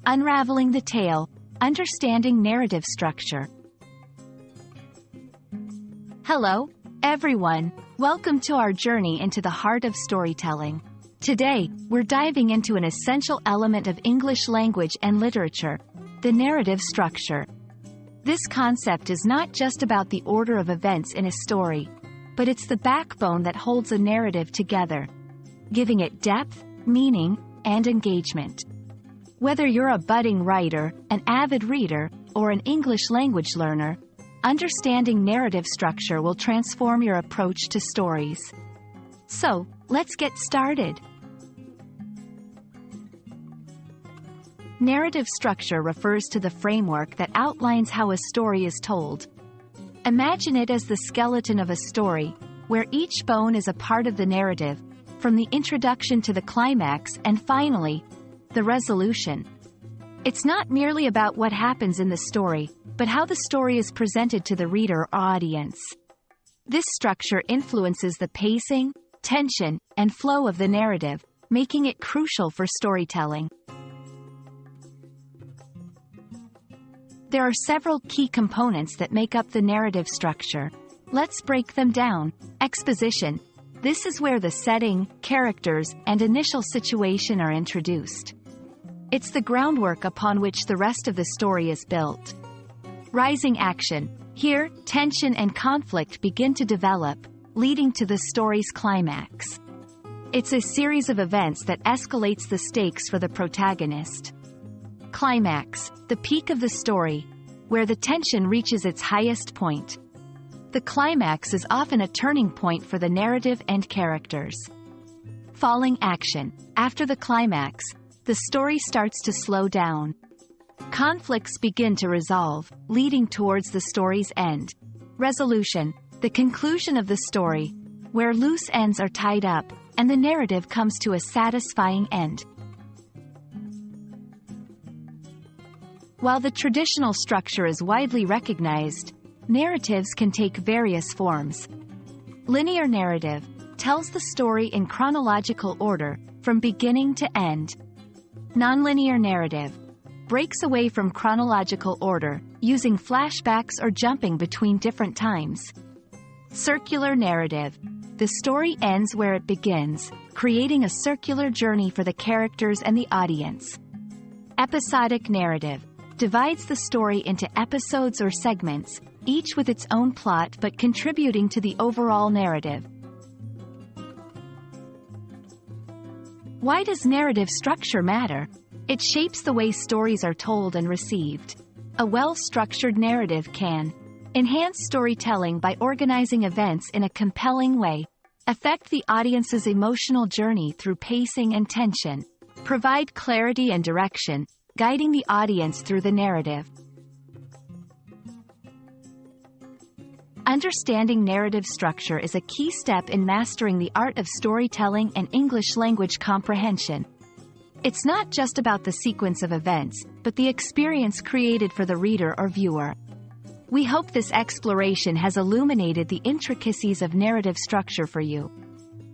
Unraveling the Tale, Understanding Narrative Structure. Hello, everyone. Welcome to our journey into the heart of storytelling. Today, we're diving into an essential element of English language and literature, the narrative structure. This concept is not just about the order of events in a story, but it's the backbone that holds a narrative together, giving it depth, meaning, and engagement. Whether you're a budding writer, an avid reader, or an English language learner, understanding narrative structure will transform your approach to stories. So, let's get started. Narrative structure refers to the framework that outlines how a story is told. Imagine it as the skeleton of a story, where each bone is a part of the narrative, from the introduction to the climax and finally, the resolution. It's not merely about what happens in the story, but how the story is presented to the reader or audience. This structure influences the pacing, tension, and flow of the narrative, making it crucial for storytelling. There are several key components that make up the narrative structure. Let's break them down. Exposition. This is where the setting, characters, and initial situation are introduced. It's the groundwork upon which the rest of the story is built. Rising action. Here, tension and conflict begin to develop, leading to the story's climax. It's a series of events that escalates the stakes for the protagonist. Climax, the peak of the story, where the tension reaches its highest point. The climax is often a turning point for the narrative and characters. Falling action. After the climax, the story starts to slow down. Conflicts begin to resolve, leading towards the story's end. Resolution. The conclusion of the story, where loose ends are tied up, and the narrative comes to a satisfying end. While the traditional structure is widely recognized, narratives can take various forms. Linear narrative tells the story in chronological order, from beginning to end. Nonlinear narrative breaks away from chronological order, using flashbacks or jumping between different times. Circular narrative. The story ends where it begins, creating a circular journey for the characters and the audience. Episodic narrative divides the story into episodes or segments, each with its own plot but contributing to the overall narrative. Why does narrative structure matter? It shapes the way stories are told and received. A well-structured narrative can enhance storytelling by organizing events in a compelling way, affect the audience's emotional journey through pacing and tension, provide clarity and direction, guiding the audience through the narrative. Understanding narrative structure is a key step in mastering the art of storytelling and English language comprehension. It's not just about the sequence of events, but the experience created for the reader or viewer. We hope this exploration has illuminated the intricacies of narrative structure for you.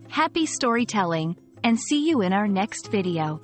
Happy storytelling, and see you in our next video.